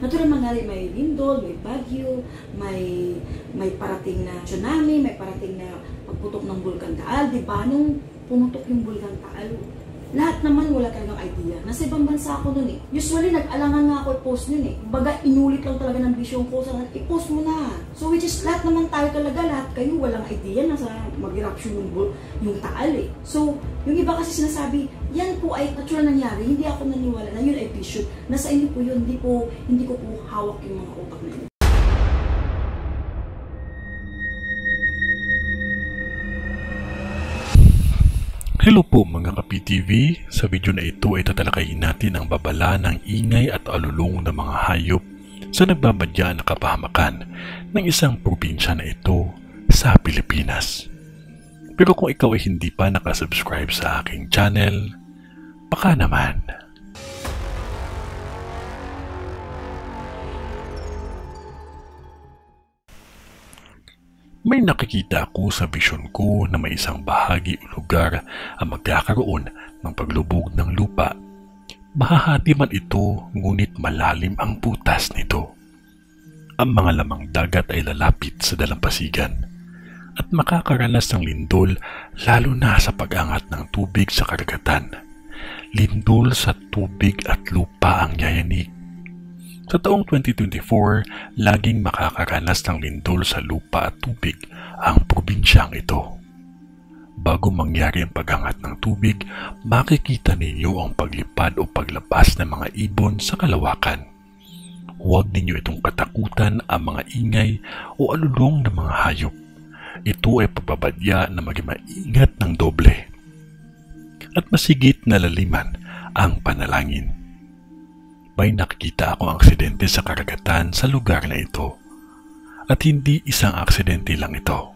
Natural mangyari, may lindol, may bagyo, may parating na tsunami, may parating na pagputok ng Bulkan Taal. Diba? Nung pumutok yung Bulkan Taal, lahat naman wala talagang idea. Nasa ibang bansa ako nun eh. Usually, nag-alangan nga ako i-post nun eh. Baga, inulit lang talaga ng vision ko. Sana, i-post mo na. So, which is, lahat naman tayo talaga, lahat kayo, walang idea na sa mag-eruption yung Taal eh. So, yung iba kasi sinasabi, yan po ay natural nangyari. Hindi ako naniwala na yun ay vision. Nasa inyo po yun, hindi ko po hawak yung mga utak na yun. Hello po mga ka-PTV, sa video na ito ay tatalakayin natin ang babala ng ingay at alulong ng mga hayop sa nagbabadya na kapahamakan ng isang probinsya na ito sa Pilipinas. Pero kung ikaw ay hindi pa nakasubscribe sa aking channel, baka naman. May nakikita ako sa vision ko na may isang bahagi o lugar ang magkakaroon ng paglubog ng lupa. Mahahati man ito, ngunit malalim ang butas nito. Ang mga lamang dagat ay lalapit sa dalampasigan at makakaranas ng lindol lalo na sa pag-angat ng tubig sa karagatan. Lindol sa tubig at lupa ang yayanig. Sa taong 2024, laging makakaranas ng lindol sa lupa at tubig ang probinsyang ito. Bago mangyari ang pag-angat ng tubig, makikita ninyo ang paglipad o paglabas ng mga ibon sa kalawakan. Huwag ninyo itong katakutan ang mga ingay o alulong ng mga hayop. Ito ay pagbabadya na maging maingat ng doble. At masigit na laliman ang panalangin. May nakikita akong aksidente sa karagatan sa lugar na ito. At hindi isang aksidente lang ito.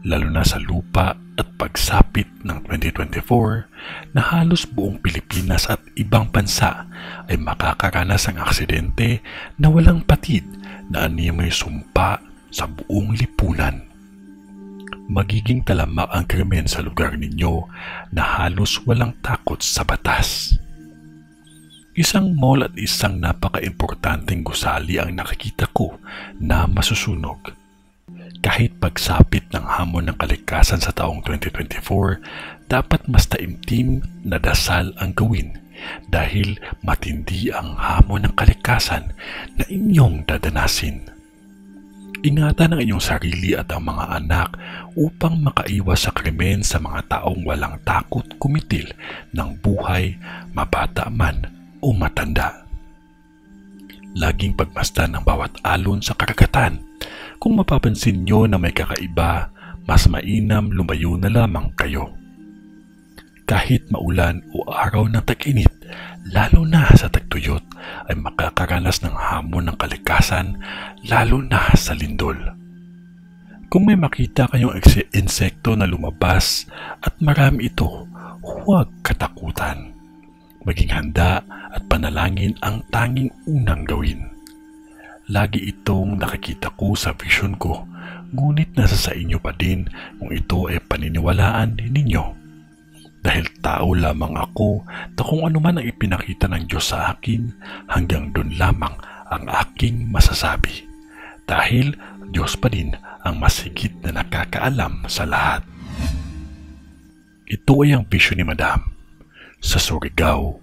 Lalo na sa lupa at pagsapit ng 2024 na halos buong Pilipinas at ibang bansa ay makakaranas ng aksidente na walang patid na may sumpa sa buong lipunan. Magiging talamak ang krimen sa lugar ninyo na halos walang takot sa batas. Isang mall at isang napaka-importanteng gusali ang nakikita ko na masusunog. Kahit pagsapit ng hamon ng kalikasan sa taong 2024, dapat mas taimtim na dasal ang gawin dahil matindi ang hamon ng kalikasan na inyong dadanasin. Ingatan ang inyong sarili at ang mga anak upang makaiwas sa krimen sa mga taong walang takot kumitil ng buhay, mabata man o matanda. Laging pagmasdan ang bawat alon sa karagatan. Kung mapapansin nyo na may kakaiba, mas mainam lumayo na lamang kayo. Kahit maulan o araw ng tag-init, lalo na sa tagtuyot, ay makakaranas ng hamon ng kalikasan, lalo na sa lindol. Kung may makita kayong insekto na lumabas at marami ito, huwag katakutan. Maging handa at panalangin ang tanging unang gawin. Lagi itong nakikita ko sa vision ko, ngunit nasa sa inyo pa din kung ito ay paniniwalaan ninyo. Dahil tao lamang ako na kung ano man ang ipinakita ng Diyos sa akin, hanggang doon lamang ang aking masasabi. Dahil Diyos pa din ang masigit na nakakaalam sa lahat. Ito ay ang vision ni Madam sa Surigao,